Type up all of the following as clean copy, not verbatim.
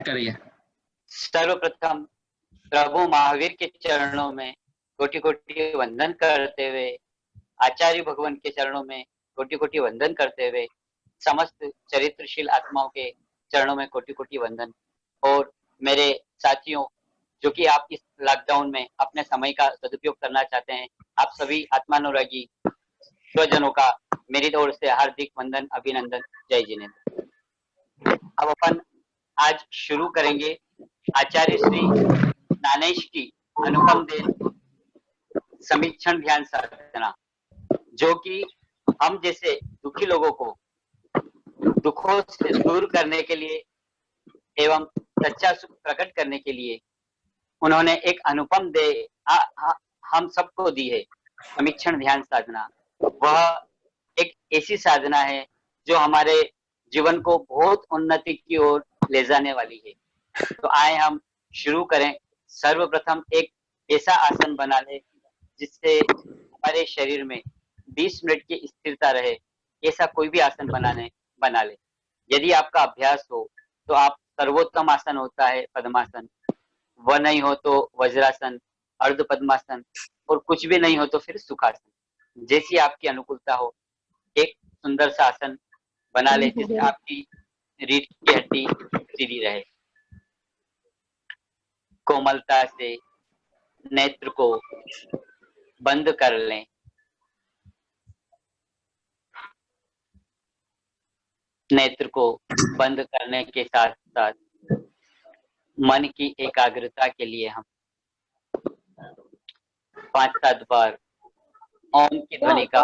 करिए। सर्वप्रथम प्रभु महावीर के चरणों में कोटि कोटि वंदन करते हुए, आचार्य भगवान के चरणों में कोटि कोटि वंदन करते हुए, समस्त चरित्रशील आत्माओं के चरणों में कोटि कोटि वंदन। और मेरे साथियों, जो कि आप इस लॉकडाउन में अपने समय का सदुपयोग करना चाहते हैं, आप सभी आत्मानुरागी स्वजनों का मेरी ओर से हार्दिक वंदन, अभिनंदन, जय जिनेन्द्र। अब अपन आज शुरू करेंगे आचार्य श्री ज्ञानेश की अनुपम देन समीक्षण ध्यान साधना, जो कि हम जैसे दुखी लोगों को दुखों से दूर करने के लिए एवं सच्चा सुख प्रकट करने के लिए उन्होंने एक अनुपम दे हम सबको दी है समीक्षण ध्यान साधना। वह एक ऐसी साधना है जो हमारे जीवन को बहुत उन्नति की ओर ले जाने वाली है। तो आए हम शुरू करें। सर्वप्रथम एक ऐसा आसन बना ले जिससे हमारे शरीर में 20 मिनट की स्थिरता रहे। ऐसा कोई भी आसन बना ले। यदि आपका अभ्यास हो तो आप सर्वोत्तम आसन होता है पद्मासन, वह नहीं हो तो वज्रासन, अर्ध पद्मासन, और कुछ भी नहीं हो तो फिर सुखासन। जैसी आपकी अनुकूलता हो एक सुंदर सा आसन बना ले जिससे आपकी रीढ़ की हड्डी सीधी रहे। कोमलता से नेत्र को बंद कर लें। नेत्र को बंद करने के साथ साथ मन की एकाग्रता के लिए हम 5-7 बार ओम की ध्वनि का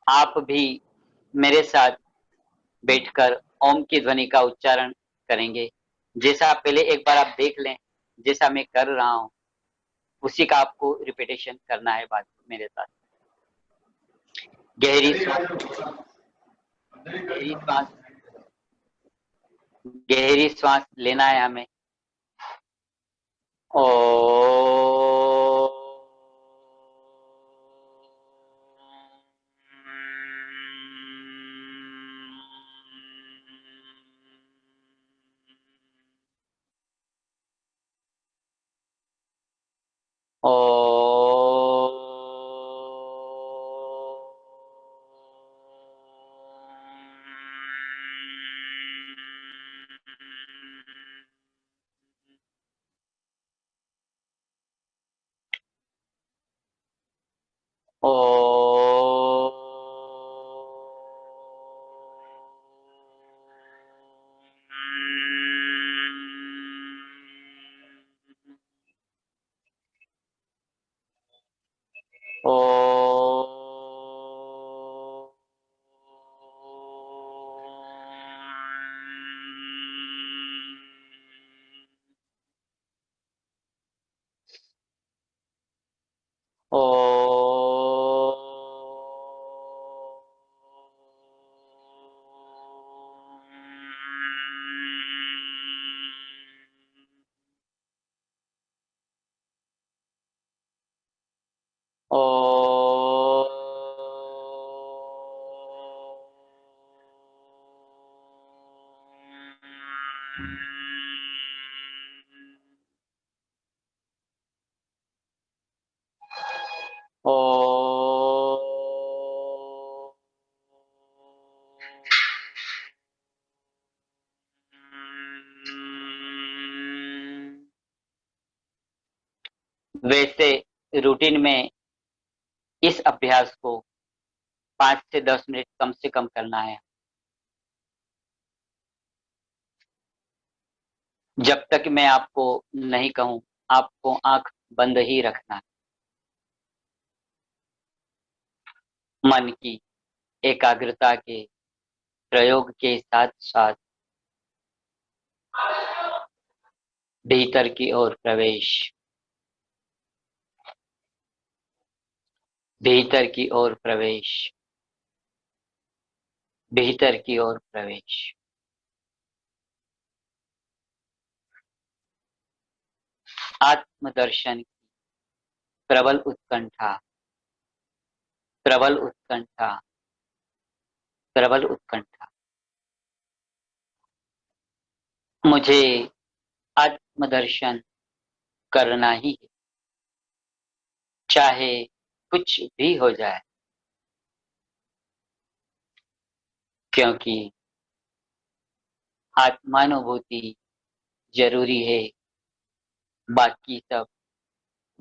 आप भी मेरे साथ बैठकर ओम की ध्वनि का उच्चारण करेंगे। जैसा पहले एक बार आप देख लें, जैसा मैं कर रहा हूं उसी का आपको रिपीटेशन करना है बाद मेरे साथ। गहरी श्वास लेना है हमें। वैसे रूटीन में इस अभ्यास को 5 से 10 मिनट कम से कम करना है। जब तक मैं आपको नहीं कहूं आपको आंख बंद ही रखना है। मन की एकाग्रता के प्रयोग के साथ साथ भीतर की ओर प्रवेश, भीतर की ओर प्रवेश, भीतर की ओर प्रवेश। आत्मदर्शन की प्रबल उत्कंठा, प्रबल उत्कंठा, प्रबल उत्कंठा। मुझे आत्मदर्शन करना ही है, चाहे कुछ भी हो जाए, क्योंकि आत्मानुभूति जरूरी है, बाकी सब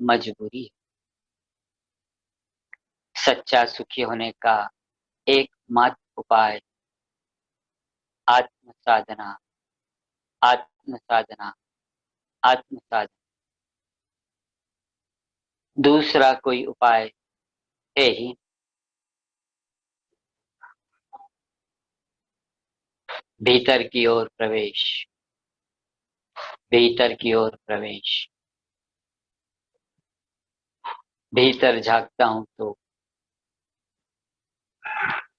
मजबूरी है। सच्चा सुखी होने का एकमात्र उपाय आत्म साधना, आत्म साधना, आत्म साधना। दूसरा कोई उपाय है ही। भीतर की ओर प्रवेश, भीतर की ओर प्रवेश। भीतर झांकता हूं तो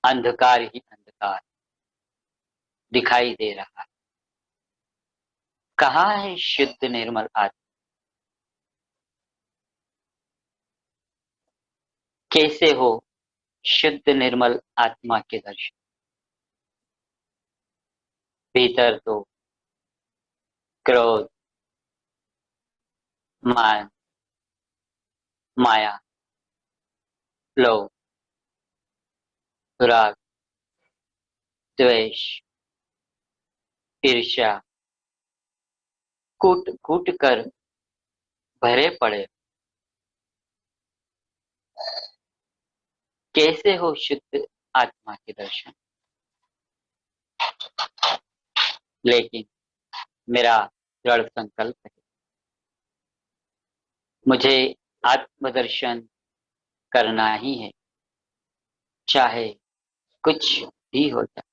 अंधकार ही अंधकार दिखाई दे रहा है। कहाँ है शुद्ध निर्मल आत्मा? कैसे हो शुद्ध निर्मल आत्मा के दर्शन? भीतर तो क्रोध, मान, माया, लोभ, राग, द्वेष, ईर्ष्या कूट कूट कर भरे पड़े। कैसे हो शुद्ध आत्मा के दर्शन? लेकिन मेरा दृढ़ संकल्प है, मुझे आत्मदर्शन करना ही है, चाहे कुछ भी हो जाए।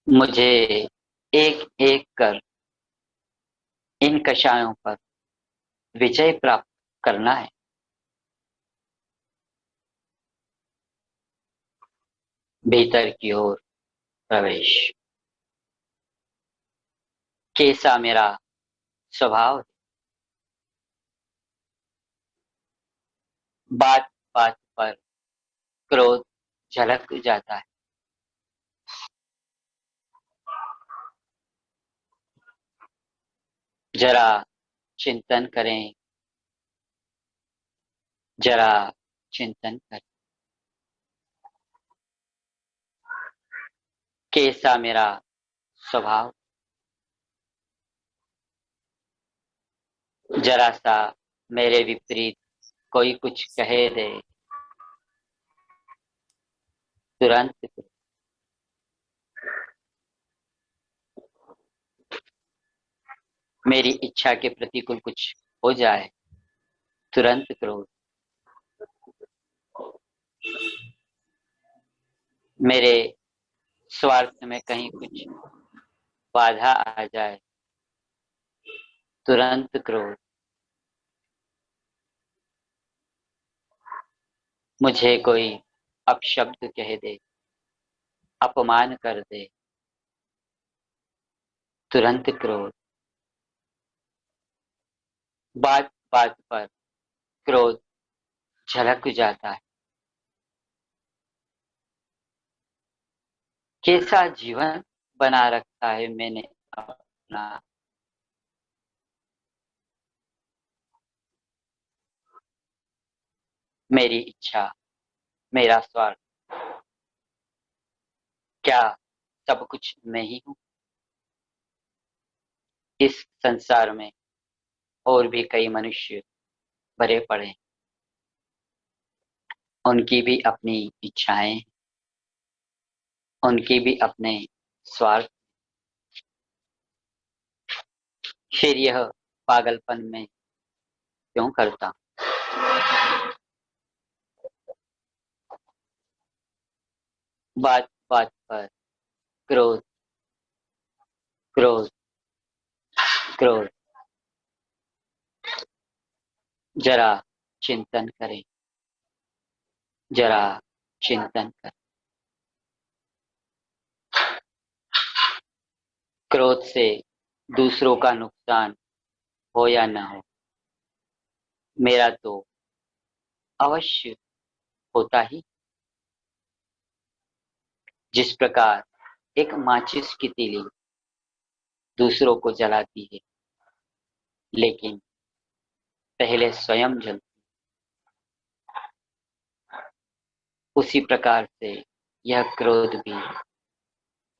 मुझे एक एक कर इन कषायों पर विजय प्राप्त करना है। भीतर की ओर प्रवेश। कैसा मेरा स्वभाव है, बात बात पर क्रोध झलक जाता है। जरा चिंतन करें, जरा चिंतन करें। कैसा मेरा स्वभाव? जरा सा मेरे विपरीत कोई कुछ कहे दे, तुरंत मेरी इच्छा के प्रतिकूल कुछ हो जाए, तुरंत क्रोध। मेरे स्वार्थ में कहीं कुछ बाधा आ जाए, तुरंत क्रोध। मुझे कोई अपशब्द कह दे, अपमान कर दे, तुरंत क्रोध। बात बात पर क्रोध झलक जाता है। कैसा जीवन बना रखा है मैंने अपना। मेरी इच्छा, मेरा स्वार्थ, क्या सब कुछ मैं ही हूँ? इस संसार में और भी कई मनुष्य भरे पड़े हैं, उनकी भी अपनी इच्छाएं, उनकी भी अपने स्वार्थ। फिर यह पागलपन में क्यों करता? बात बात पर क्रोध, क्रोध, क्रोध। जरा चिंतन करें, जरा चिंतन करें। क्रोध से दूसरों का नुकसान हो या न हो, मेरा तो अवश्य होता ही। जिस प्रकार एक माचिस की तीली दूसरों को जलाती है, लेकिन पहले स्वयं जलती। उसी प्रकार से यह क्रोध भी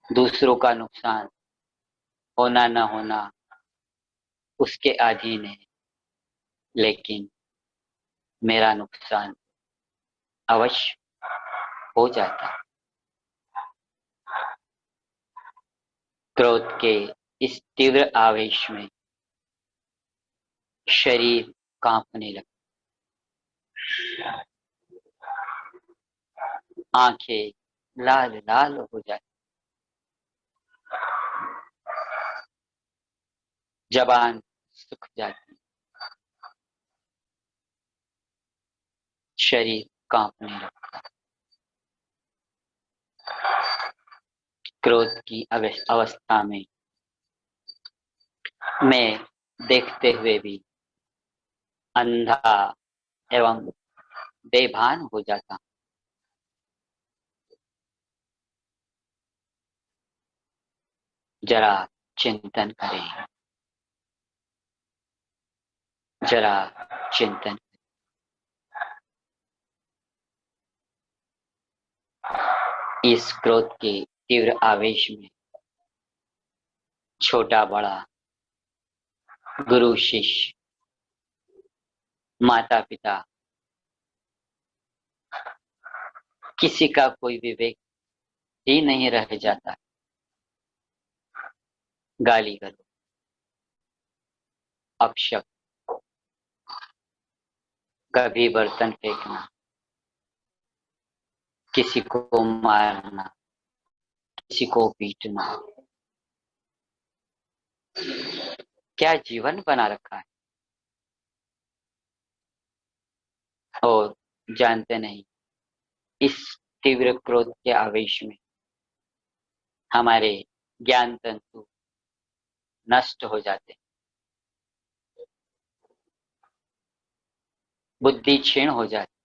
दूसरों का नुकसान होना न होना उसके अधीन है, लेकिन मेरा नुकसान अवश्य हो जाता है। क्रोध के इस तीव्र आवेश में शरीर कांपने लगता, आंखें लाल लाल हो जाती, जबान सूख जाती, शरीर कांपने लगता। क्रोध की अवस्था में मैं देखते हुए भी अंधा एवं बेभान हो जाता। जरा चिंतन करें, जरा चिंतन। इस क्रोध के तीव्र आवेश में छोटा बड़ा, गुरु शिष्य, माता पिता, किसी का कोई विवेक ही नहीं रह जाता। गाली गलौज, अपशब्द, कभी बर्तन फेंकना, किसी को मारना, किसी को पीटना, क्या जीवन बना रखा है। और जानते नहीं, इस तीव्र क्रोध के आवेश में हमारे ज्ञान तंतु नष्ट हो जाते, बुद्धि क्षीण हो जाती।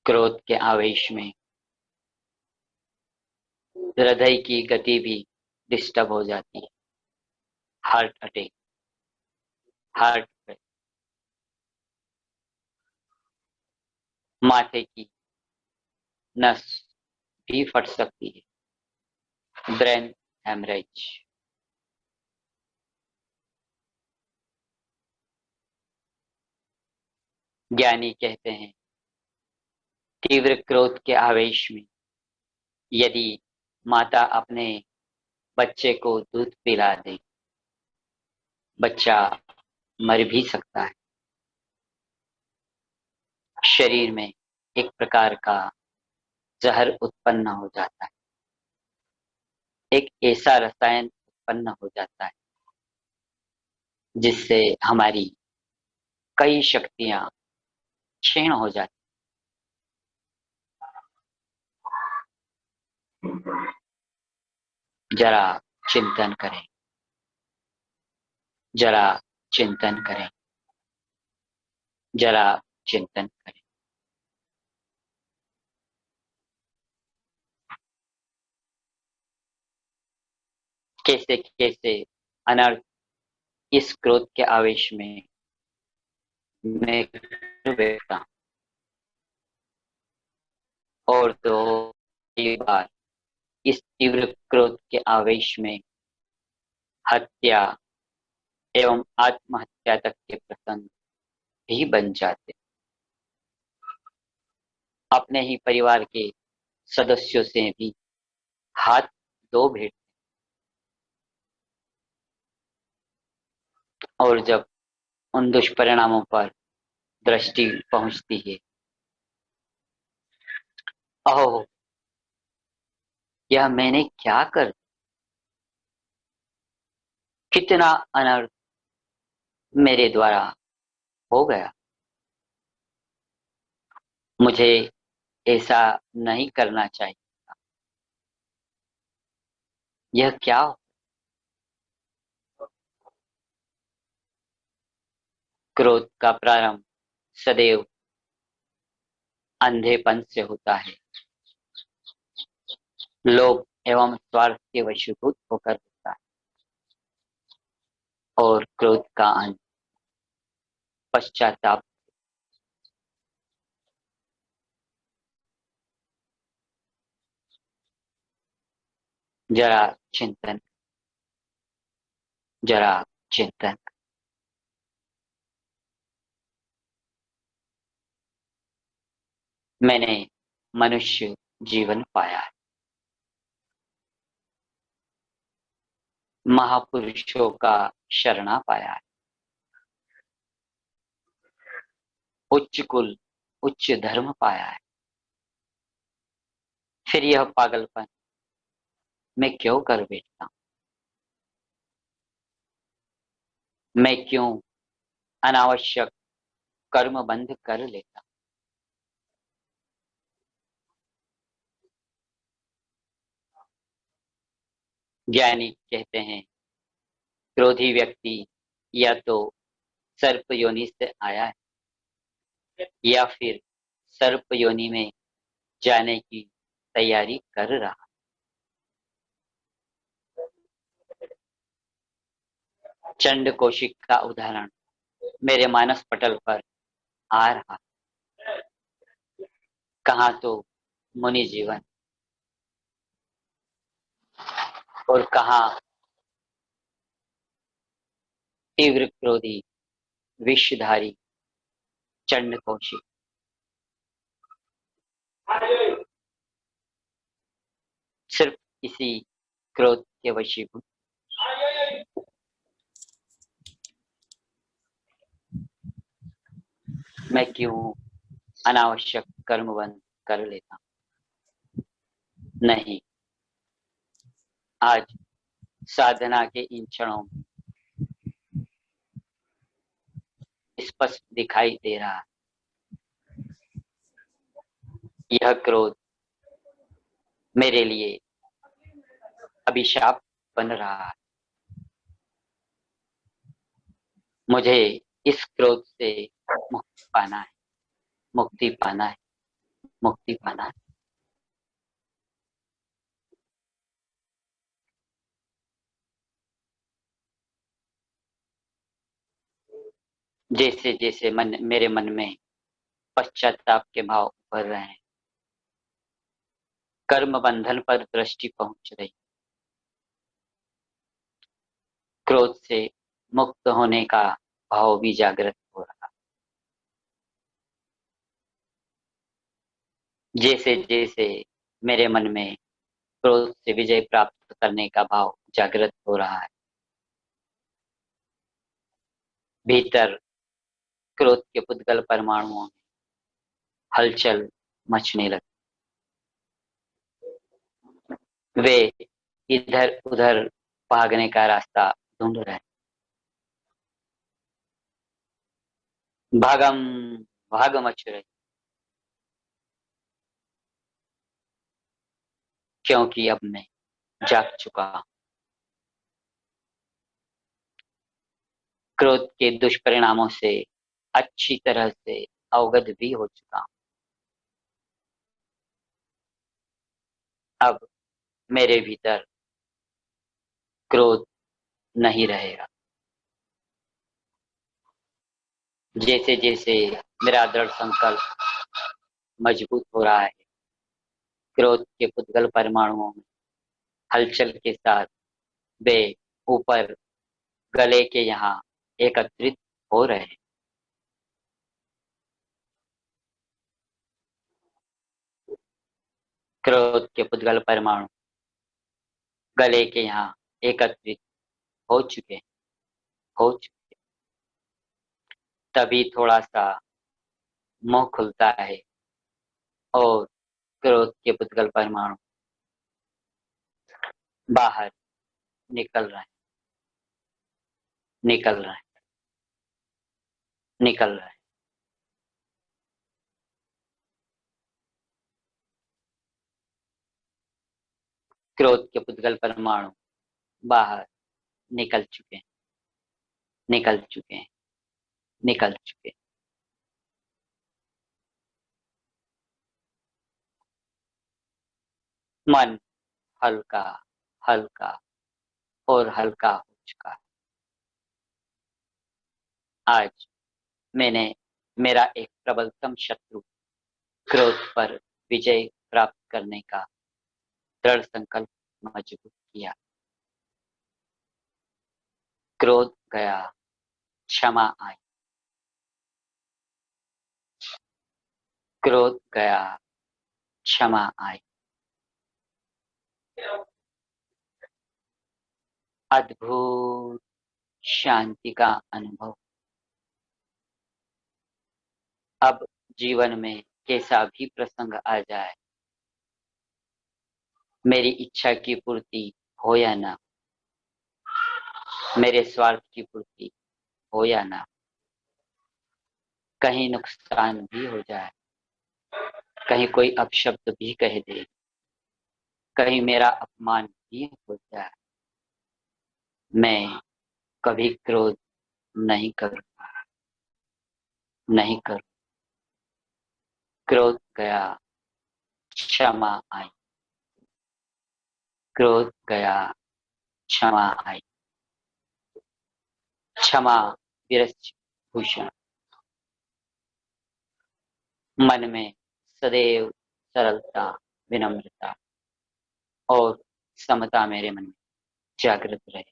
क्रोध के आवेश में हृदय की गति भी डिस्टर्ब हो जाती है, हार्ट अटैक, हार्ट पे, माथे की नस भी फट सकती है, ब्रेन हेमरेज। ज्ञानी कहते हैं, तीव्र क्रोध के आवेश में यदि माता अपने बच्चे को दूध पिला दे, बच्चा मर भी सकता है। शरीर में एक प्रकार का जहर उत्पन्न हो जाता है, एक ऐसा रसायन उत्पन्न हो जाता है जिससे हमारी कई शक्तियां क्षीण हो जाती। जरा चिंतन करें, जरा चिंतन करें, जरा चिंतन करें। कैसे कैसे अनर्थ इस क्रोध के आवेश में मैं बैठता हूं, और तो कई बार इस तीव्र क्रोध के आवेश में हत्या एवं आत्महत्या तक के प्रसंग भी बन जाते। अपने ही परिवार के सदस्यों से भी हाथ धो बैठते, और जब उन दुष्परिणामों पर दृष्टि पहुंचती है, ओह, यह मैंने क्या कर, कितना अनर्थ मेरे द्वारा हो गया। मुझे ऐसा नहीं करना चाहिए। यह क्या हो? क्रोध का प्रारंभ सदैव अंधेपन से होता है, लोभ एवं स्वार्थ के वशीभूत होकर होता है और क्रोध का अंत पश्चाताप। जरा चिंतन, जरा चिंतन। मैंने मनुष्य जीवन पाया है, महापुरुषों का शरणा पाया है, उच्च कुल उच्च धर्म पाया है। फिर यह पागलपन मैं क्यों कर बैठता हूं? मैं क्यों अनावश्यक कर्म बंध कर लेता हूं? ज्ञानी कहते हैं क्रोधी व्यक्ति या तो सर्प योनि से आया है या फिर सर्प योनि में जाने की तैयारी कर रहा। चंड कौशिक का उदाहरण मेरे मानस पटल पर आ रहा। कहाँ तो मुनि जीवन और कहाँ तीव्र क्रोधी विषधारी चंड कौशिक। सिर्फ इसी क्रोध के वशीभूत मैं क्यों अनावश्यक कर्म बंद कर लेता हूं? नहीं, आज साधना के इन क्षणों में स्पष्ट दिखाई दे रहा है, यह क्रोध मेरे लिए अभिशाप बन रहा है। मुझे इस क्रोध से मुक्ति पाना है, मुक्ति पाना है, मुक्ति पाना है। जैसे जैसे मेरे मन में पश्चाताप के भाव उभर रहे हैं, कर्म बंधन पर दृष्टि पहुंच रही, क्रोध से मुक्त होने का भाव भी जागृत हो रहा। जैसे जैसे मेरे मन में क्रोध से विजय प्राप्त करने का भाव जागृत हो रहा है, भीतर क्रोध के पुद्गल परमाणुओं में हलचल मचने लगी। वे इधर उधर भागने का रास्ता ढूंढ रहे हैं। भागम भाग मच रही, क्योंकि अब मैं जाग चुका हूं। क्रोध के दुष्परिणामों से अच्छी तरह से अवगत भी हो चुका हूं। अब मेरे भीतर क्रोध नहीं रहेगा। जैसे जैसे मेरा दृढ़ संकल्प मजबूत हो रहा है, क्रोध के पुद्गल परमाणुओं में हलचल के साथ वे ऊपर गले के यहाँ एकत्रित हो रहे हैं। क्रोध के पुद्गल परमाणु गले के यहाँ एकत्रित हो चुके हैं, हो चुके। तभी थोड़ा सा मुंह खुलता है और क्रोध के पुद्गल परमाणु बाहर निकल रहे हैं, निकल रहे हैं, निकल रहे हैं। क्रोध के पुद्गल परमाणु बाहर निकल चुके हैं, निकल चुके हैं, निकल चुके हैं। मन हल्का हल्का और हल्का हो चुका है। आज मैंने मेरा एक प्रबलतम शत्रु क्रोध पर विजय प्राप्त करने का दृढ़ संकल्प मजबूत किया। क्रोध गया, क्षमा आई। क्रोध गया, क्षमा आई। अद्भुत शांति का अनुभव। अब जीवन में कैसा भी प्रसंग आ जाए, मेरी इच्छा की पूर्ति हो या ना, मेरे स्वार्थ की पूर्ति हो या ना, कहीं नुकसान भी हो जाए, कहीं कोई अपशब्द भी कह दे, कहीं मेरा अपमान भी हो जाए, मैं कभी क्रोध नहीं करूंगा, नहीं करूं। क्रोध गया, क्षमा आई। क्रोध गया, क्षमा आई। क्षमा विरच भूषण। मन में सदैव सरलता, विनम्रता और समता मेरे मन में जागृत रहे,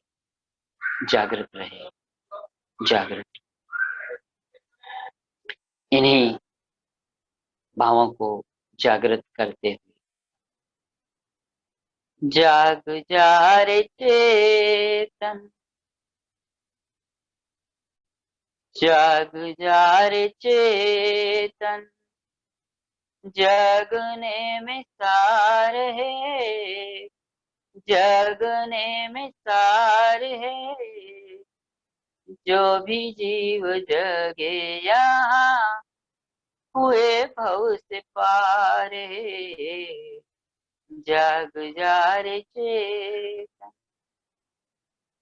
जागृत रहे, जागृत। इन्हीं भावों को जागृत करते हुए जाग जा रे चेतन, जाग जा रे चेतन, जगने में सार है, जगने में सार है। जो भी जीव जगे यहाँ हुए भव से पार है। जाग जा रे चेतन।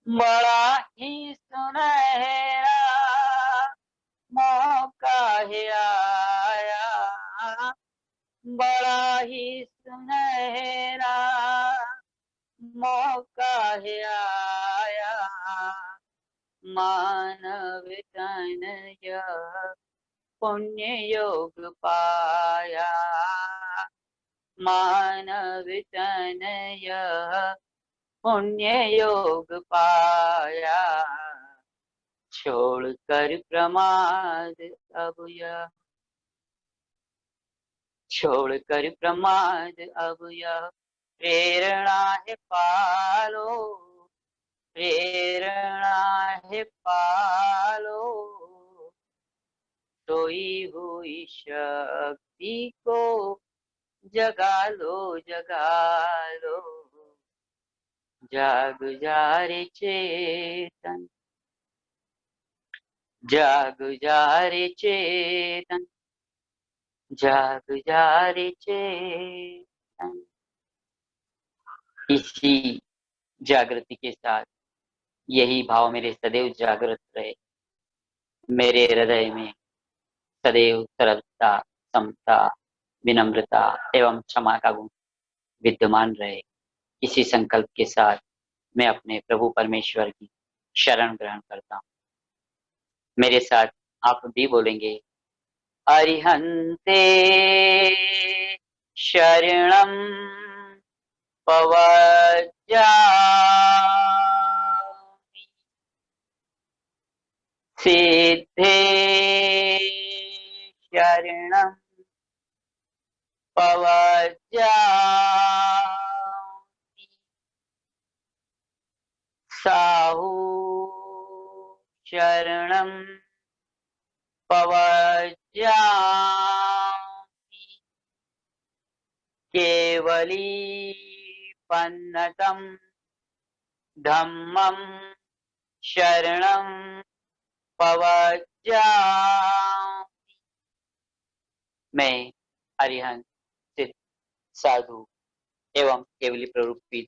बड़ा ही सुनहरा मौका है आया, बड़ा ही सुनहरा मौका है आया। मानव तन यह पुण्य योग पाया, मानव तन यह पुण्य योग पाया। छोड़ कर प्रमाद अब यह, छोड़ कर प्रमाद अब यह प्रेरणा है पालो, प्रेरणा है पालो। सोई हुई शक्ति को जगा लो, जगा लो। जाग जा रे चेतन, जाग जा रे चेतन, जाग जा रे चेतन। इसी जागृति के साथ यही भाव मेरे सदैव जागृत रहे, मेरे हृदय में सदैव सरलता, समता, विनम्रता एवं क्षमा का गुण विद्यमान रहे। इसी संकल्प के साथ मैं अपने प्रभु परमेश्वर की शरण ग्रहण करता हूँ। मेरे साथ आप भी बोलेंगे, अरिहंते शरणं पवज्जामि, सिद्धे शरणं पवज्जामि, साहू शरणं पवज्जामि, केवली पन्नतं धम्मं शरणं पवज्जामि। मैं अरिहंत, सिद्ध, साधु एवं केवली प्ररूपित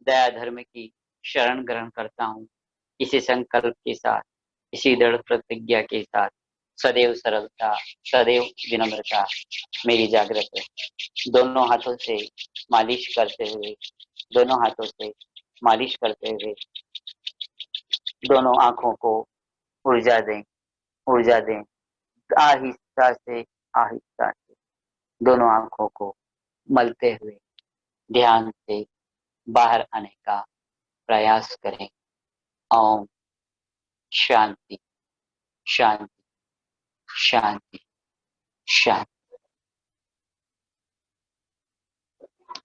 दया धर्म की शरण ग्रहण करता हूँ। इसी संकल्प के साथ, इसी दृढ़ प्रतिज्ञा के साथ सदैव सरलता, सदैव विनम्रता मेरी जागृत है। दोनों हाथों से मालिश करते हुए, दोनों हाथों से मालिश करते हुए दोनों आंखों को ऊर्जा दें, ऊर्जा दें। आहिस्ता से, आहिस्ता से दोनों आंखों को मलते हुए ध्यान से बाहर आने का प्रयास करें। ओम शांति, शांति, शांति, शांति।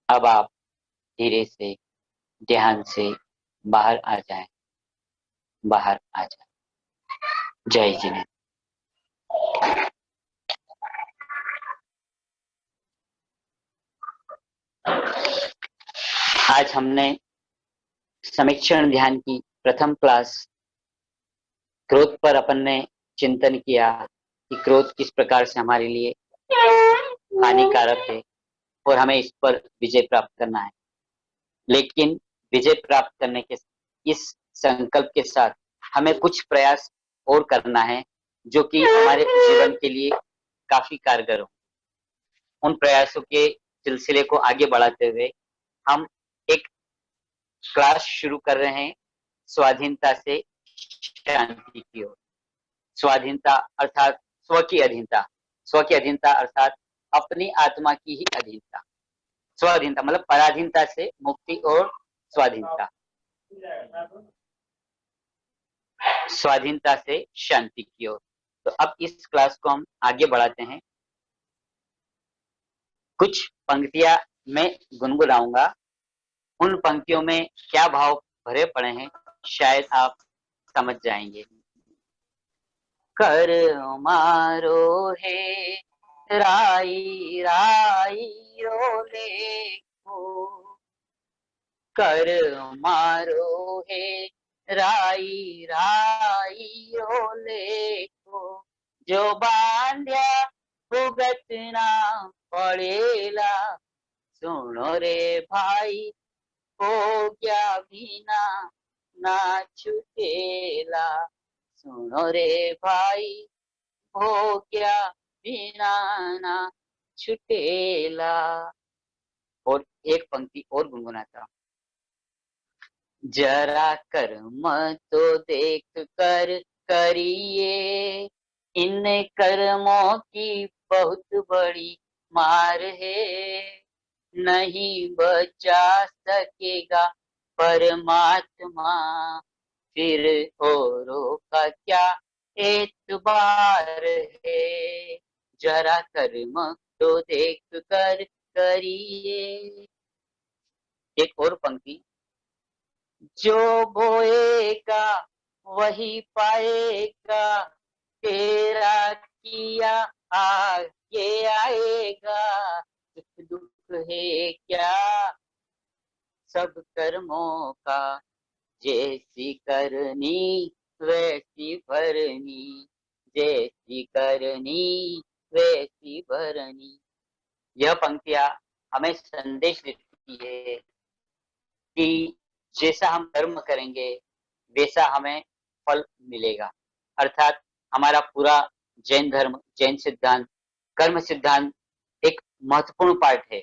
अब आप धीरे से ध्यान से बाहर आ जाएं, बाहर आ जाएं। जय जिनेन्द्र। आज हमने समीक्षण ध्यान की प्रथम क्लास क्रोध पर अपन ने चिंतन किया कि क्रोध किस प्रकार से हमारे लिए हानिकारक है और हमें इस पर विजय प्राप्त करना है। लेकिन विजय प्राप्त करने के इस संकल्प के साथ हमें कुछ प्रयास और करना है जो कि हमारे जीवन के लिए काफी कारगर हो। उन प्रयासों के सिलसिले को आगे बढ़ाते हुए हम एक क्लास शुरू कर रहे हैं स्वाधीनता से शांति की ओर। स्वाधीनता अर्थात स्व की अधीनता, स्व की अधीनता अर्थात अपनी आत्मा की ही अधीनता। स्वाधीनता मतलब पराधीनता से मुक्ति और स्वाधीनता, स्वाधीनता से शांति की ओर। तो अब इस क्लास को हम आगे बढ़ाते हैं। कुछ पंक्तियां मैं गुनगुनाऊंगा, उन पंक्तियों में क्या भाव भरे पड़े हैं शायद आप समझ जाएंगे। कर मारो है राई राई रोले को, कर मारो है राई राई रोले को, जो बांध्या भुगतना पड़ेला, सुनो रे भाई हो गया बिना ना छूटेला, सुनो रे भाई हो गया बिना ना छूटेला। और एक पंक्ति और गुनगुनाता, जरा कर्म तो देख कर करिए, इन कर्मों की बहुत बड़ी मार है, नहीं बचा सकेगा परमात्मा, फिर औरों का क्या एतबार है, जरा कर्म तो देख कर करिए। एक और पंक्ति, जो बोएगा वही पाएगा, तेरा किया आगे आएगा, दुख दुख है क्या सब कर्मों का, जैसी करनी वैसी भरनी, जैसी करनी वैसी भरनी। यह पंक्तियां हमें संदेश देती है कि जैसा हम कर्म करेंगे वैसा हमें फल मिलेगा। अर्थात हमारा पूरा जैन धर्म, जैन सिद्धांत, कर्म सिद्धांत एक महत्वपूर्ण पार्ट है।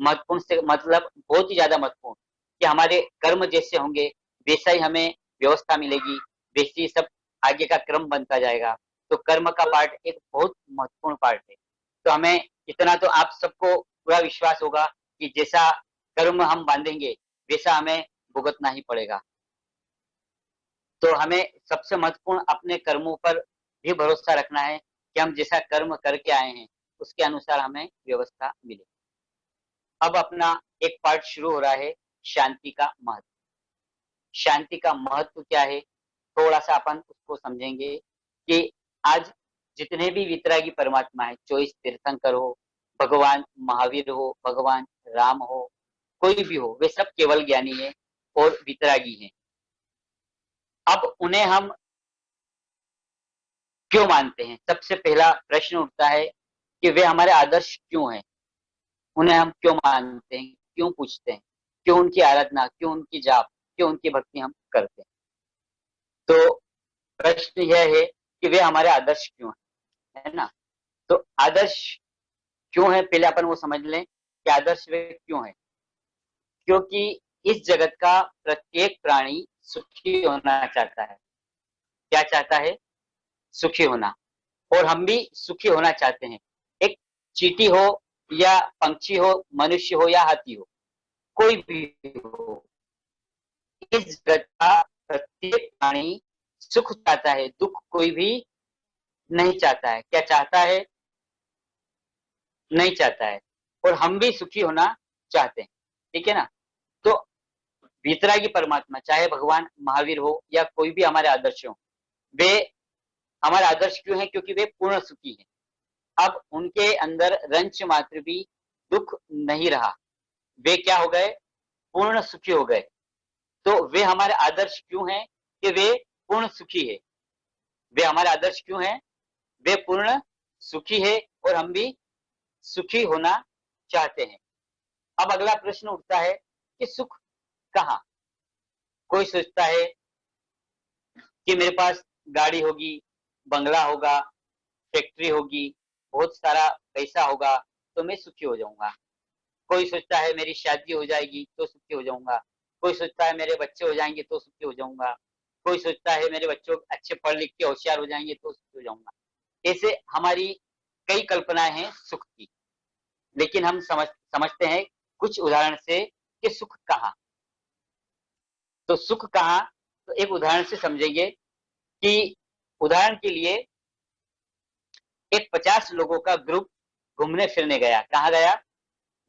महत्वपूर्ण से मतलब बहुत ही ज्यादा महत्वपूर्ण, कि हमारे कर्म जैसे होंगे वैसा ही हमें व्यवस्था मिलेगी, वैसे ही सब आगे का क्रम बनता जाएगा। तो कर्म का पार्ट एक बहुत महत्वपूर्ण पार्ट है। तो हमें इतना तो आप सबको पूरा विश्वास होगा कि जैसा कर्म हम बांधेंगे वैसा हमें भुगतना ही पड़ेगा। तो हमें सबसे महत्वपूर्ण अपने कर्मों पर भी भरोसा रखना है कि हम जैसा कर्म करके आए हैं उसके अनुसार हमें व्यवस्था मिले। अब अपना एक पार्ट शुरू हो रहा है शांति का महत्व। शांति का महत्व क्या है थोड़ा सा अपन उसको समझेंगे कि आज जितने भी वितरागी परमात्मा है, 24 तीर्थंकर हो, भगवान महावीर हो, भगवान राम हो, कोई भी हो, वे सब केवल ज्ञानी है और वितरागी हैं। अब उन्हें हम क्यों मानते हैं? सबसे पहला प्रश्न उठता है कि वे हमारे आदर्श क्यों हैं? उन्हें हम क्यों मानते हैं, क्यों पूछते हैं, क्यों उनकी आराधना, क्यों उनकी जाप, क्यों उनकी भक्ति हम करते हैं? तो प्रश्न यह है कि वे हमारे आदर्श क्यों हैं? है ना। तो आदर्श क्यों है, पहले अपन वो समझ लें कि आदर्श वे क्यों है। क्योंकि इस जगत का प्रत्येक प्राणी सुखी होना चाहता है। क्या चाहता है? सुखी होना। और हम भी सुखी होना चाहते हैं। एक चींटी हो या पंछी हो, मनुष्य हो या हाथी हो, कोई भी हो, इस जगत का प्रत्येक प्राणी सुख चाहता है, दुख कोई भी नहीं चाहता है। क्या चाहता है? नहीं चाहता है। और हम भी सुखी होना चाहते हैं। ठीक है ना। तो वितरागी परमात्मा, चाहे भगवान महावीर हो या कोई भी हमारे आदर्श हो, वे हमारे आदर्श क्यों है? क्योंकि वे पूर्ण सुखी हैं। अब उनके अंदर रंच मात्र भी दुख नहीं रहा। वे क्या हो गए? पूर्ण सुखी हो गए। तो वे हमारे आदर्श क्यों हैं? कि वे पूर्ण सुखी है। वे हमारे आदर्श क्यों हैं? वे पूर्ण सुखी है और हम भी सुखी होना चाहते हैं। अब अगला प्रश्न उठता है कि सुख कहाँ? कोई सोचता है कि मेरे पास गाड़ी होगी, बंगला होगा, फैक्ट्री होगी, बहुत सारा पैसा होगा तो मैं सुखी हो जाऊंगा। कोई सोचता है मेरी शादी हो जाएगी तो सुखी हो जाऊंगा। कोई सोचता है मेरे बच्चे हो जाएंगे तो सुखी हो जाऊंगा। कोई सोचता है मेरे बच्चों अच्छे पढ़ लिख के होशियार हो जाएंगे तो सुखी हो जाऊंगा। ऐसे हमारी कई कल्पनाएं हैं सुख की। लेकिन हम समझते हैं कुछ उदाहरण से कि सुख कहाँ। तो सुख कहाँ, तो एक उदाहरण से समझेंगे कि उदाहरण के लिए एक 50 लोगों का ग्रुप घूमने फिरने गया। कहाँ गया?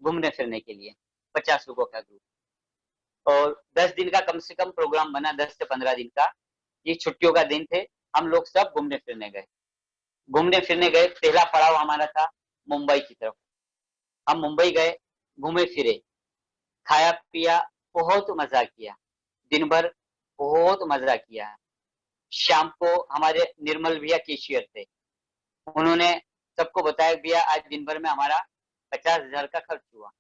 घूमने फिरने के लिए 50 लोगों का ग्रुप। और 10 दिन का कम से कम प्रोग्राम बना, 10 से 15 दिन का। ये छुट्टियों का दिन थे। हम लोग सब घूमने फिरने गए। घूमने फिरने गए, पहला पड़ाव हमारा था मुंबई की तरफ। हम मुंबई गए, घूमे फिरे, खाया पिया, बहुत मजा किया। दिन भर बहुत मजा किया। शाम को हमारे निर्मल भैया कैशियर थे। उन्होंने सबको बताया भैया आज दिन भर में हमारा 50,000 का खर्च हुआ।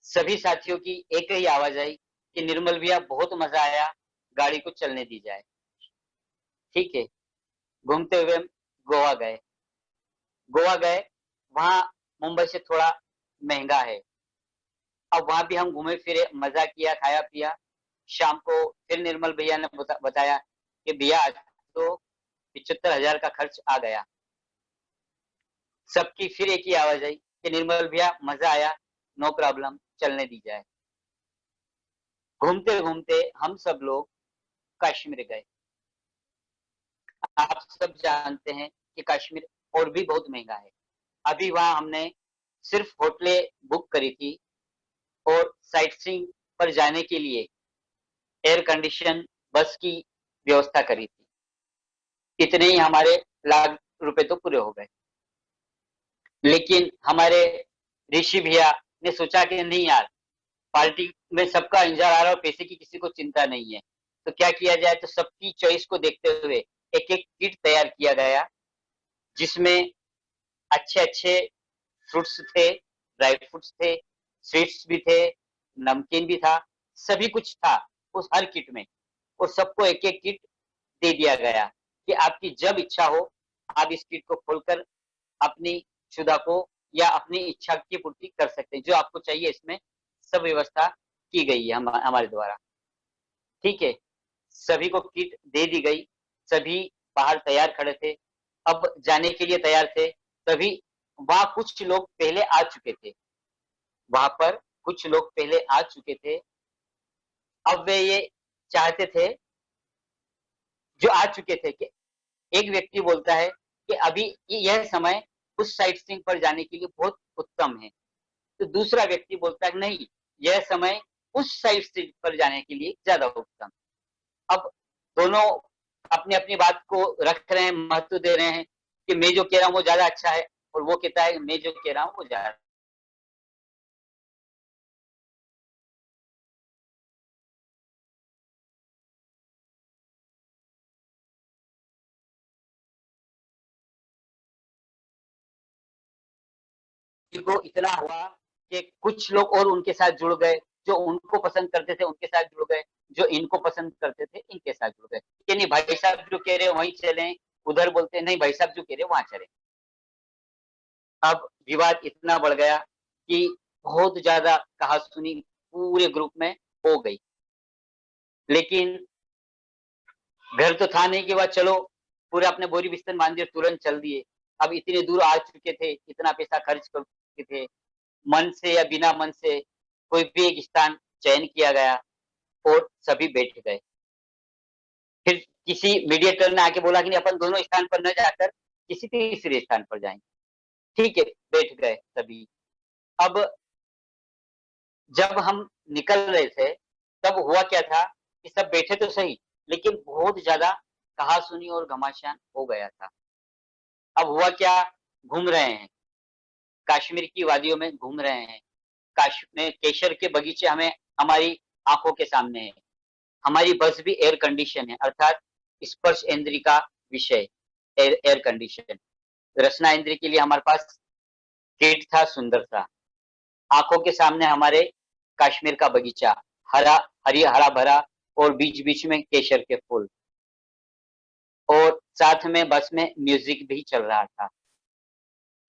सभी साथियों की एक ही आवाज आई कि निर्मल भैया बहुत मजा आया, गाड़ी को चलने दी जाए। ठीक है। घूमते हुए गोवा गए। गोवा गए, वहां मुंबई से थोड़ा महंगा है। अब वहां भी हम घूमे फिरे, मजा किया, खाया पिया। शाम को फिर निर्मल भैया ने बताया कि भैया आज तो 75,000 का खर्च आ गया। सबकी फिर एक ही आवाज आई कि निर्मल भैया मजा आया, नो प्रॉब्लम, चलने दी जाए। घूमते घूमते हम सब लोग कश्मीर गए। आप सब जानते हैं कि कश्मीर और भी बहुत महंगा है। अभी वहां हमने सिर्फ होटलें बुक करी थी और साइट सीइंग पर जाने के लिए एयर कंडीशन बस की व्यवस्था करी थी। इतने ही हमारे लाख रुपए तो पूरे हो गए। लेकिन हमारे ऋषि भैया ने सोचा कि नहीं यार, पार्टी में सबका एंजॉय आ रहा है और पैसे की किसी को चिंता नहीं है, तो क्या किया जाए। तो सबकी चॉइस को देखते हुए एक एक किट तैयार किया गया, जिसमें अच्छे अच्छे फ्रूट्स थे, ड्राई फ्रूट्स थे, स्वीट्स भी थे, नमकीन भी था, सभी कुछ था उस हर किट में। और सबको एक एक किट दे दिया गया कि आपकी जब इच्छा हो आप इस किट को खोलकर अपनी क्षुधा को या अपनी इच्छा की पूर्ति कर सकते हैं। जो आपको चाहिए इसमें सब व्यवस्था की गई है हमारे द्वारा। ठीक है। सभी को किट दे दी गई। सभी बाहर तैयार खड़े थे, अब जाने के लिए तैयार थे। तभी वहां कुछ लोग पहले आ चुके थे। वहां पर कुछ लोग पहले आ चुके थे। अब वे ये चाहते थे, जो आ चुके थे, कि एक व्यक्ति बोलता है कि अभी यह समय उस साइट सीइंग पर जाने के लिए बहुत उत्तम है। तो दूसरा व्यक्ति बोलता है नहीं, यह समय उस साइट सीइंग पर जाने के लिए ज्यादा उत्तम। अब दोनों अपनी अपनी बात को रख रहे हैं, महत्व दे रहे हैं कि मैं जो कह रहा हूँ वो ज्यादा अच्छा है, और वो कहता है मैं जो कह रहा हूँ वो ज्यादा। को इतना हुआ कि कुछ लोग और उनके साथ जुड़ गए, जो उनको पसंद करते थे उनके साथ जुड़ गए, जो इनको पसंद करते थे इनके साथ जुड़ गए। कि नहीं भाई साहब जो कह रहे हैं वहीं चलें, उधर बोलते हैं नहीं भाई साहब जो कह रहे वहां चले। अब विवाद इतना बढ़ गया कि बहुत ज्यादा कहासुनी पूरे ग्रुप में हो गई। लेकिन घर तो था नहीं कि वह चलो पूरा अपने बोरी बिस्तर बांध दिए तुरंत चल दिए। अब इतने दूर आ चुके थे, इतना पैसा खर्च कर चुके थे, मन से या बिना मन से कोई भी एक स्थान चयन किया गया और सभी बैठ गए। फिर किसी मीडिएटर ने आके बोला कि नहीं अपन दोनों स्थान पर न जाकर किसी तीसरे स्थान पर जाएंगे। ठीक है, बैठ गए सभी। अब जब हम निकल रहे थे तब हुआ क्या था कि सब बैठे तो सही, लेकिन बहुत ज्यादा कहासुनी और घमासान हो गया था। अब हुआ क्या, घूम रहे हैं, कश्मीर की वादियों में घूम रहे हैं, कश्मीर केसर के बगीचे हमें हमारी आंखों के सामने है, हमारी बस भी एयर कंडीशन है, अर्थात स्पर्श इंद्री का विषय एयर कंडीशन। रसना इंद्री के लिए हमारे पास किट था सुंदर सा, आंखों के सामने हमारे कश्मीर का बगीचा, हरा भरा, और बीच बीच में केसर के फूल, और साथ में बस में म्यूजिक भी चल रहा था।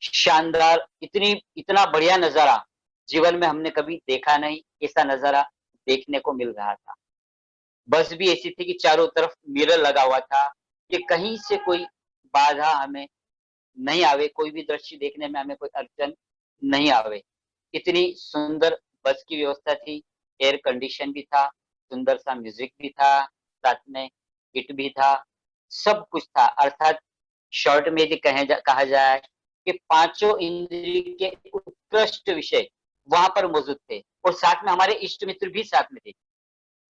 शानदार, इतना बढ़िया नजारा जीवन में हमने कभी देखा नहीं, ऐसा नजारा देखने को मिल रहा था। बस भी ऐसी थी कि चारों तरफ मिरर लगा हुआ था कि कहीं से कोई बाधा हमें नहीं आवे, कोई भी दृश्य देखने में हमें कोई अड़चन नहीं आवे। इतनी सुंदर बस की व्यवस्था थी, एयर कंडीशन भी था, सुंदर सा म्यूजिक भी था, साथ में किट भी था, सब कुछ था। अर्थात शॉर्ट में यदि कहा जाए कि पांचों इंद्रिय के उत्कृष्ट विषय वहां पर मौजूद थे, और साथ में हमारे इष्ट मित्र भी साथ में थे,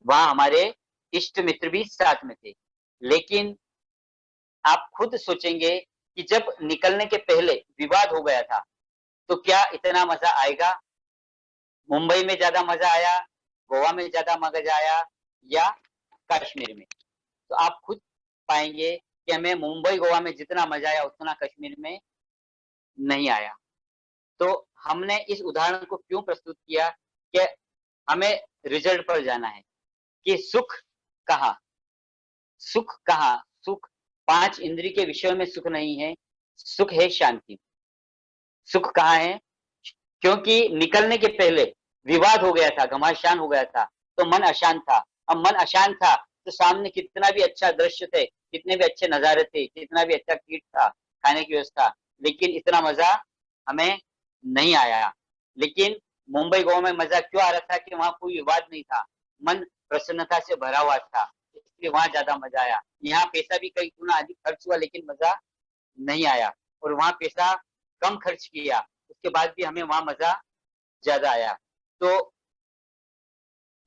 वहां हमारे इष्ट मित्र भी साथ में थे। लेकिन आप खुद सोचेंगे कि जब निकलने के पहले विवाद हो गया था तो क्या इतना मजा आएगा? मुंबई में ज्यादा मजा आया, गोवा में ज्यादा मजा आया, या कश्मीर में? तो आप खुद पाएंगे कि हमें मुंबई गोवा में जितना मजा आया उतना कश्मीर में नहीं आया। तो हमने इस उदाहरण को क्यों प्रस्तुत किया कि हमें रिजल्ट पर जाना है कि सुख कहाँ, सुख कहाँ, सुख पांच इंद्रिय के विषयों में सुख नहीं है, सुख है शांति। सुख कहाँ है? क्योंकि निकलने के पहले विवाद हो गया था, घमासान हो गया था, तो मन अशांत था। अब मन अशांत था तो सामने कितना भी अच्छा दृश्य थे, कितने भी अच्छे नजारे थे, कितना भी अच्छा कीट था, खाने की व्यवस्था, लेकिन इतना मजा हमें नहीं आया। लेकिन मुंबई गोवा में मजा क्यों आ रहा था कि वहां कोई विवाद नहीं था, मन प्रसन्नता से भरा हुआ था, इसलिए वहां ज्यादा मजा आया। यहाँ पैसा भी कई गुना अधिक खर्च हुआ लेकिन मजा नहीं आया, और वहां पैसा कम खर्च किया उसके बाद भी हमें वहां मजा ज्यादा आया। तो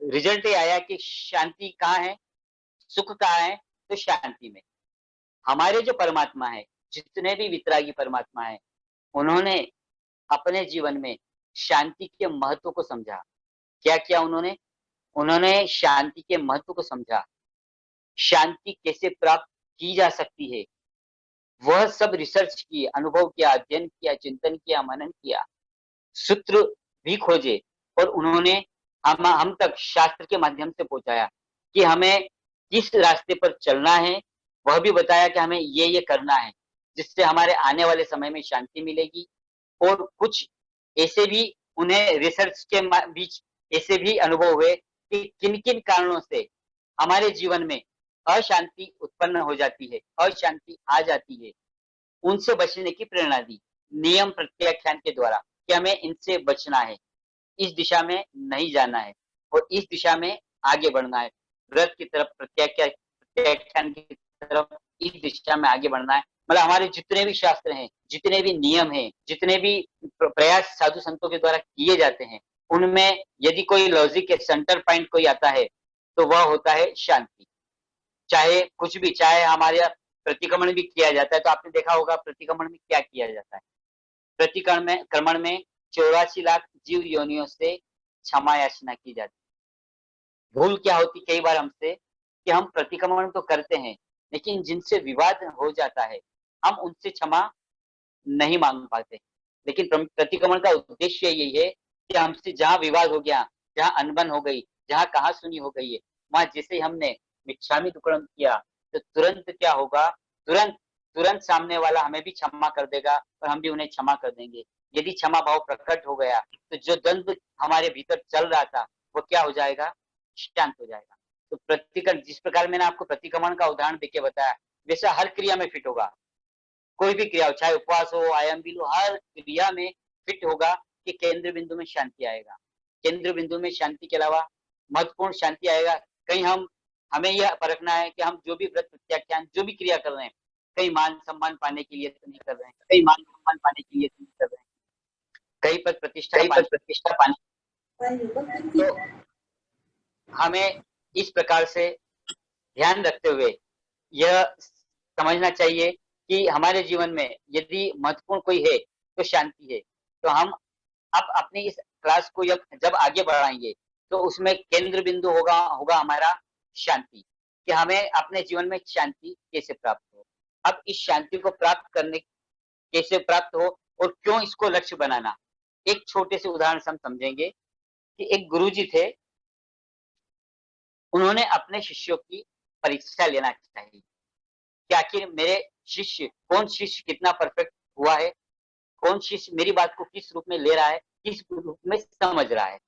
रिजल्ट ये आया कि शांति कहाँ है, सुख कहाँ है? तो शांति में। हमारे जो परमात्मा है, जितने भी वितरागी परमात्मा है, उन्होंने अपने जीवन में शांति के महत्व को समझा। क्या किया उन्होंने? उन्होंने शांति के महत्व को समझा, शांति कैसे प्राप्त की जा सकती है, वह सब रिसर्च किए, अनुभव किया, अध्ययन किया, चिंतन किया, मनन किया, सूत्र भी खोजे, और उन्होंने हम तक शास्त्र के माध्यम से पहुंचाया कि हमें किस रास्ते पर चलना है, वह भी बताया कि हमें ये करना है जिससे हमारे आने वाले समय में शांति मिलेगी। और कुछ ऐसे भी उन्हें रिसर्च के बीच ऐसे भी अनुभव हुए कि किन किन कारणों से हमारे जीवन में अशांति उत्पन्न हो जाती है, अशांति आ जाती है, उनसे बचने की प्रेरणा दी नियम प्रत्याख्यान के द्वारा कि हमें इनसे बचना है, इस दिशा में नहीं जाना है और इस दिशा में आगे बढ़ना है, व्रत की तरफ, प्रत्याख्यान की तरफ, इस दिशा में आगे बढ़ना है। मतलब हमारे जितने भी शास्त्र हैं, जितने भी नियम हैं, जितने भी प्रयास साधु संतों के द्वारा किए जाते हैं, उनमें यदि कोई लॉजिक के सेंटर पॉइंट कोई आता है तो वह होता है शांति। चाहे कुछ भी, चाहे हमारे प्रतिक्रमण भी किया जाता है, तो आपने देखा होगा प्रतिक्रमण में क्या किया जाता है। प्रतिक्रमण में 84 लाख जीव योनियों से क्षमा याचना की जाती है। भूल क्या होती कई बार हमसे कि हम प्रतिक्रमण तो करते हैं लेकिन जिनसे विवाद हो जाता है हम उनसे क्षमा नहीं मांग पाते। लेकिन प्रतिक्रमण का उद्देश्य यही है कि हमसे जहां विवाद हो गया, जहां अनबन हो गई, जहां कहा सुनी हो गई है, वहां जैसे हमने मिच्छामी दुक्कड़म किया तो तुरंत क्या होगा, तुरंत तुरंत सामने वाला हमें भी क्षमा कर देगा और हम भी उन्हें क्षमा कर देंगे। यदि क्षमा भाव प्रकट हो गया तो जो द्वंद्व हमारे भीतर चल रहा था वो क्या हो जाएगा? शांत हो जाएगा। तो प्रतिक्रमण, जिस प्रकार मैंने आपको प्रतिक्रमण का उदाहरण देके बताया, वैसा हर क्रिया में फिट होगा। कोई भी क्रिया हो, चाहे उपवास हो, आयाम बिल हो, हर क्रिया में फिट होगा कि केंद्र बिंदु में शांति आएगा। केंद्र बिंदु में शांति के अलावा महत्वपूर्ण शांति आएगा। कहीं हमें यह परखना है कि हम जो भी व्रत प्रत्याख्यान जो भी क्रिया कर रहे हैं, कहीं मान सम्मान पाने के लिए तो नहीं कर रहे हैं, कहीं मान सम्मान पाने के लिए तो नहीं कर रहे हैं, कहीं पद प्रतिष्ठा पाने। तो हमें इस प्रकार से ध्यान रखते हुए यह समझना चाहिए कि हमारे जीवन में यदि महत्वपूर्ण कोई है तो शांति है। तो हम अब अपनी इस क्लास को जब आगे बढ़ाएंगे तो उसमें केंद्र बिंदु होगा हमारा शांति, कि हमें अपने जीवन में शांति कैसे प्राप्त हो। अब इस शांति को प्राप्त करने कैसे प्राप्त हो और क्यों इसको लक्ष्य बनाना, एक छोटे से उदाहरण से हम समझेंगे कि एक गुरुजी थे, उन्होंने अपने शिष्यों की परीक्षा लेना चाहिए कि आखिर मेरे शिष्य, कौन शिष्य कितना परफेक्ट हुआ है, कौन शिष्य मेरी बात को किस रूप में ले रहा है, किस रूप में समझ रहा है।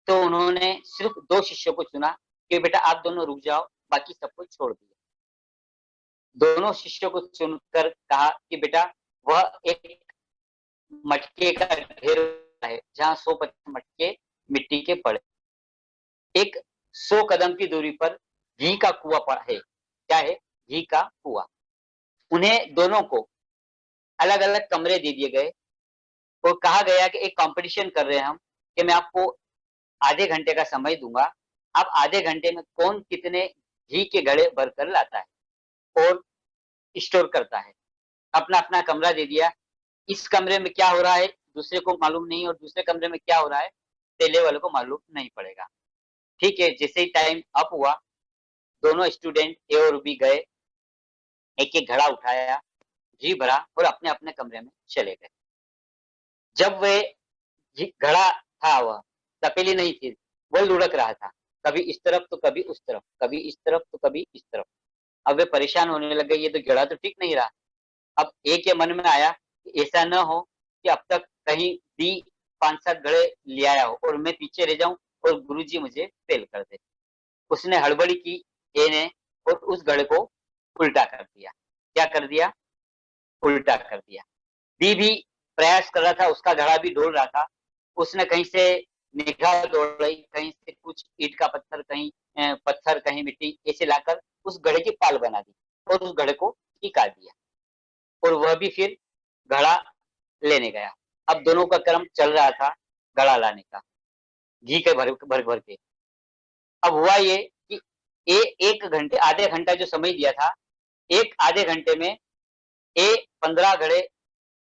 तो उन्होंने सिर्फ 2 शिष्यों को चुना कि बेटा आप दोनों रुक जाओ, बाकी सबको छोड़ दिया। दोनों शिष्यों को चुनकर कहा कि बेटा वह एक मटके का ढेर है जहाँ 100 मटके मिट्टी के पड़े, एक 100 कदम की दूरी पर घी का कुआं पड़ा है। क्या है? घी का कुआं। उन्हें दोनों को अलग अलग कमरे दे दिए गए और कहा गया कि एक कंपटीशन कर रहे हैं हम कि मैं आपको आधे घंटे का समय दूंगा, आप आधे घंटे में कौन कितने घी के घड़े भरकर लाता है और स्टोर करता है। अपना अपना कमरा दे दिया। इस कमरे में क्या हो रहा है दूसरे को मालूम नहीं और दूसरे कमरे में क्या हो रहा है पहले वाले को मालूम नहीं पड़ेगा। ठीक है, जैसे ही टाइम अप हुआ, दोनों स्टूडेंट ए और बी गए, एक एक घड़ा उठाया, घी भरा और अपने अपने कमरे में चले गए। जब वे घड़ा था, वह तपेली नहीं थी, वो लुढ़क रहा था, कभी इस तरफ तो कभी उस तरफ, कभी इस तरफ तो कभी इस तरफ। अब वे परेशान होने लगे, ये तो घड़ा तो ठीक नहीं रहा। अब ए के मन में आया कि ऐसा न हो कि अब तक कहीं बी 5-7 घड़े ले आया हो और मैं पीछे रह जाऊं और गुरुजी मुझे फेल कर दे। उसने हड़बड़ी की ए ने और उस घड़े को उल्टा कर दिया। क्या कर दिया? उल्टा कर दिया। बी भी प्रयास कर रहा था, उसका घड़ा भी डोल रहा था। उसने कहीं से निगाह दौड़ाई, कहीं से कुछ ईंट का पत्थर, कहीं पत्थर, कहीं मिट्टी, ऐसे लाकर उस घड़े की पाल बना दी और उस घड़े को टिका दिया और वह भी फिर घड़ा लेने गया। अब दोनों का क्रम चल रहा था घड़ा लाने का, घी के भर भर भर के। अब हुआ ये कि ए 1 घंटे, आधे घंटा जो समय दिया था, एक आधे घंटे में ए 15 घड़े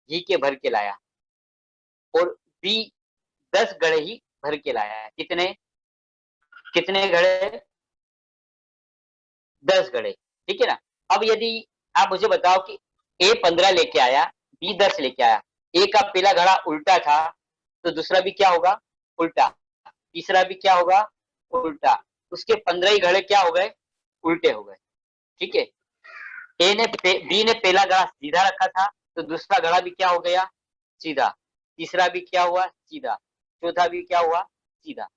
घी के भर के लाया और बी 10 घड़े ही भर के लाया है। कितने कितने घड़े? 10 घड़े। ठीक है ना। अब यदि आप मुझे बताओ कि ए 15 लेके आया, बी 10 लेके आया, ए का पहला घड़ा उल्टा था तो दूसरा भी क्या होगा? उल्टा। तीसरा भी क्या होगा? उल्टा। उसके 15 ही घड़े क्या हो गए? उल्टे हो गए। ठीक है। बी ने पहला घड़ा सीधा रखा था तो दूसरा घड़ा भी क्या हो गया? सीधा। तीसरा भी क्या हुआ? सीधा। चौथा भी क्या हुआ? सीधा।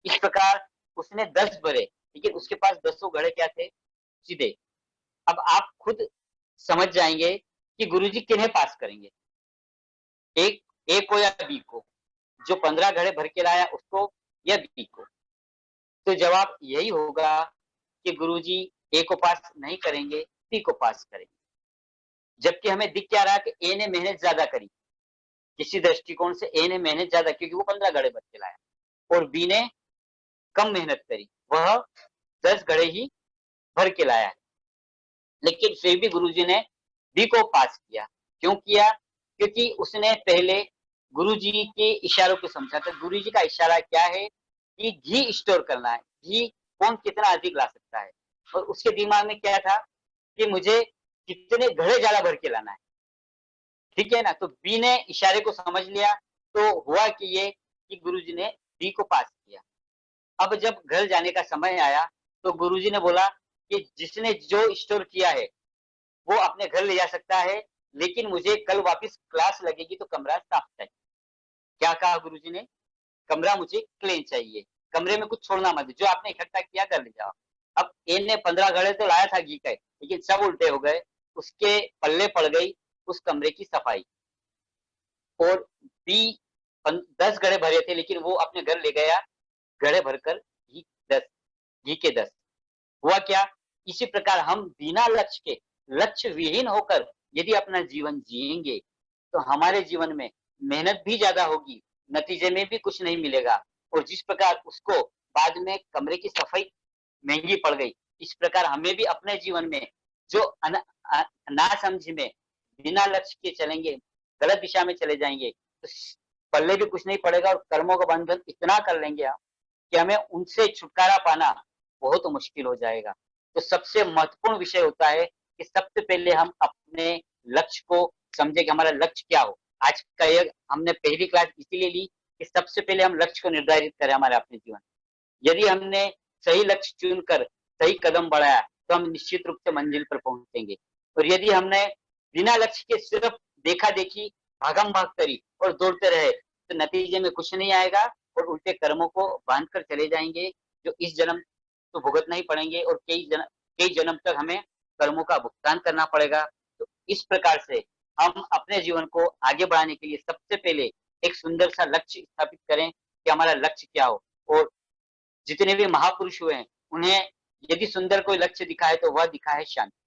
इस प्रकार उसने 10 भरे, लेकिन उसके पास 10 घड़े क्या थे? सीधे। अब आप खुद समझ जाएंगे कि गुरुजी किन्हें पास करेंगे, एक ए को या बी को? जो 15 घड़े भर के लाया उसको या बी को? तो जवाब यही होगा कि गुरुजी ए को पास नहीं करेंगे, बी को पास करेंगे। जबकि हमें दिख क्या रहा है कि ए ने मेहनत ज्यादा करी, किसी दृष्टिकोण से ए ने मेहनत ज्यादा, क्योंकि वो 15 घड़े भर के लाया और बी ने कम मेहनत करी, वह 10 घड़े ही भर के लाया है। लेकिन फिर भी गुरुजी ने बी को पास किया। क्यों किया? क्योंकि उसने पहले गुरुजी के इशारों को समझा था। गुरुजी का इशारा क्या है कि घी स्टोर करना है, घी कौन कितना अधिक ला सकता है, और उसके दिमाग में क्या था कि मुझे कितने घड़े ज्यादा भर के लाना है। ठीक है ना। तो बी ने इशारे को समझ लिया, तो हुआ कि ये कि गुरुजी ने बी को पास किया। अब जब घर जाने का समय आया तो गुरुजी ने बोला कि जिसने जो स्टोर किया है वो अपने घर ले जा सकता है, लेकिन मुझे कल वापस क्लास लगेगी तो कमरा साफ चाहिए। क्या कहा गुरुजी ने? कमरा मुझे क्लीन चाहिए, कमरे में कुछ छोड़ना मत, जो आपने इकट्ठा किया कर ले जाओ। अब ए ने 15 घड़े तो लाया था घी के, लेकिन सब उल्टे हो गए, उसके पल्ले पड़ गई उस कमरे की सफाई। और बी 10 घड़े भरे थे, लेकिन वो अपने घर ले गया घड़े भरकर घी 10, घी के 10। हुआ क्या? इसी प्रकार हम बिना लक्ष्य के, लक्ष्य विहीन होकर यदि अपना जीवन जिएंगे तो हमारे जीवन में मेहनत भी ज्यादा होगी, नतीजे में भी कुछ नहीं मिलेगा। और जिस प्रकार उसको बाद में कमरे की सफाई महंगी पड़ गई, इस प्रकार हमें भी अपने जीवन में जो ना समझ में बिना लक्ष्य के चलेंगे, गलत दिशा में चले जाएंगे, तो पल्ले भी कुछ नहीं पड़ेगा और कर्मों का बंधन इतना कर लेंगे हम कि हमें उनसे छुटकारा पाना बहुत मुश्किल हो जाएगा। तो सबसे महत्वपूर्ण विषय होता है कि सबसे पहले हम अपने लक्ष्य को समझे कि हमारा लक्ष्य क्या हो। आज का ये हमने पहली क्लास इसीलिए ली कि सबसे पहले हम लक्ष्य को निर्धारित करें हमारे अपने जीवन। यदि हमने सही लक्ष्य चुनकर सही कदम बढ़ाया तो हम निश्चित रूप से मंजिल पर पहुंचेंगे। और यदि हमने बिना लक्ष्य के सिर्फ देखा देखी, भागम भाग करी और दौड़ते रहे तो नतीजे में कुछ नहीं आएगा और उल्टे कर्मों को बांध कर चले जाएंगे, जो इस जन्म तो भुगतना ही पड़ेंगे और कई जन्म तक हमें कर्मों का भुगतान करना पड़ेगा। तो इस प्रकार से हम अपने जीवन को आगे बढ़ाने के लिए सबसे पहले एक सुंदर सा लक्ष्य स्थापित करें कि हमारा लक्ष्य क्या हो। और जितने भी महापुरुष हुए हैं, उन्हें यदि सुंदर कोई लक्ष्य दिखा है तो वह दिखा है शांति।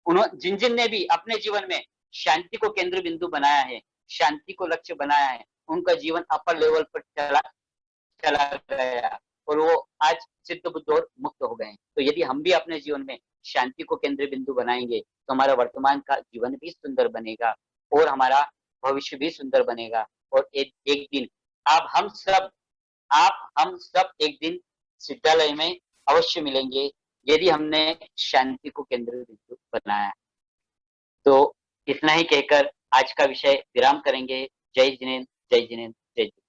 उन्होंने जिन जिन ने भी अपने जीवन में शांति को केंद्र बिंदु बनाया है, शांति को लक्ष्य बनाया है, उनका जीवन अपर लेवल पर चला चला गया और वो आज सिद्ध बुद्ध और मुक्त हो गए हैं। तो यदि हम भी अपने जीवन में शांति को केंद्र बिंदु बनाएंगे तो हमारा वर्तमान का जीवन भी सुंदर बनेगा और हमारा भविष्य भी सुंदर बनेगा। और एक दिन आप हम सब एक दिन सिद्धालय में अवश्य मिलेंगे यदि हमने शांति को केंद्र बिंदु बनाया। तो इतना ही कहकर आज का विषय विराम करेंगे। जय जिनेन्द्र, जय जिनेन्द्र, जय जिनेन्द्र।